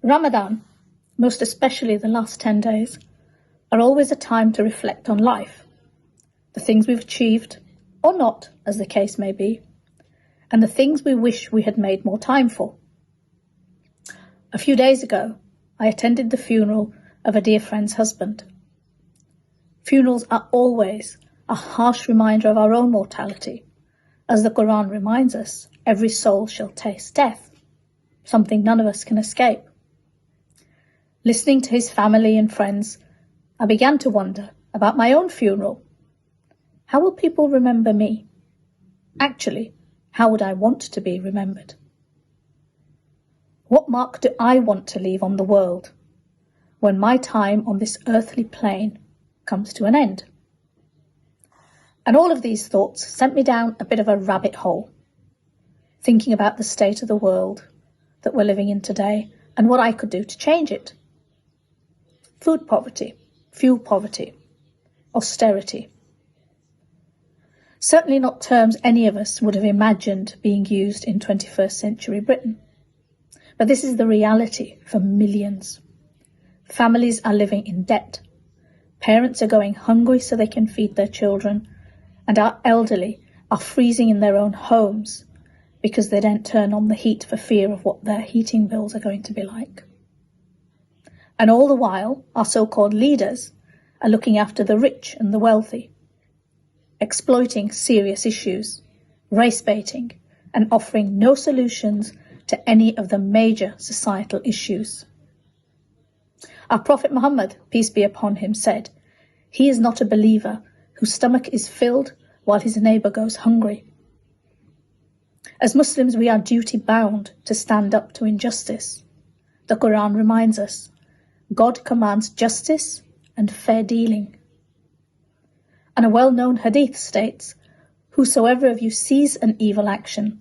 Ramadan, most especially the last 10 days, are always a time to reflect on life, the things we've achieved, or not, as the case may be, and the things we wish we had made more time for. A few days ago, I attended the funeral of a dear friend's husband. Funerals are always a harsh reminder of our own mortality. As the Quran reminds us, every soul shall taste death, something none of us can escape. Listening to his family and friends, I began to wonder about my own funeral. How will people remember me? Actually, how would I want to be remembered? What mark do I want to leave on the world when my time on this earthly plane comes to an end? And all of these thoughts sent me down a bit of a rabbit hole, thinking about the state of the world that we're living in today and what I could do to change it. Food poverty, fuel poverty, austerity. Certainly not terms any of us would have imagined being used in 21st century Britain. But this is the reality for millions. Families are living in debt. Parents are going hungry so they can feed their children, and our elderly are freezing in their own homes because they don't turn on the heat for fear of what their heating bills are going to be like. And all the while, our so-called leaders are looking after the rich and the wealthy, exploiting serious issues, race baiting, and offering no solutions to any of the major societal issues. Our Prophet Muhammad, peace be upon him, said, "He is not a believer whose stomach is filled while his neighbour goes hungry." As Muslims, we are duty-bound to stand up to injustice. The Quran reminds us, God commands justice and fair dealing. And a well-known hadith states, "Whosoever of you sees an evil action,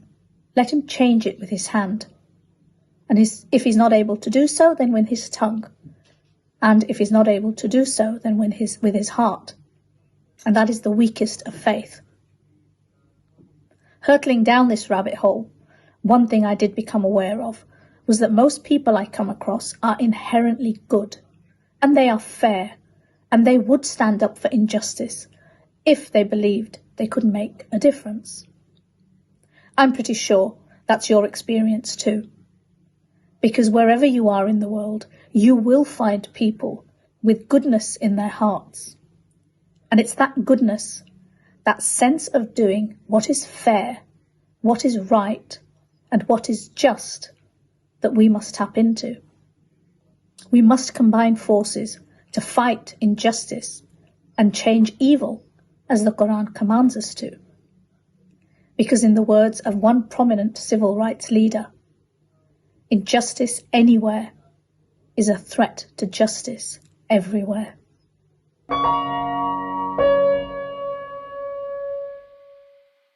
let him change it with his hand. And if he's not able to do so, then with his tongue. And if he's not able to do so, then with his heart. And that is the weakest of faith." Hurtling down this rabbit hole, one thing I did become aware of was that most people I come across are inherently good, and they are fair, and they would stand up for injustice if they believed they could make a difference. I'm pretty sure that's your experience too. Because wherever you are in the world, you will find people with goodness in their hearts. And it's that goodness, that sense of doing what is fair, what is right, and what is just, that we must tap into. We must combine forces to fight injustice and change evil as the Quran commands us to. Because in the words of one prominent civil rights leader, injustice anywhere is a threat to justice everywhere.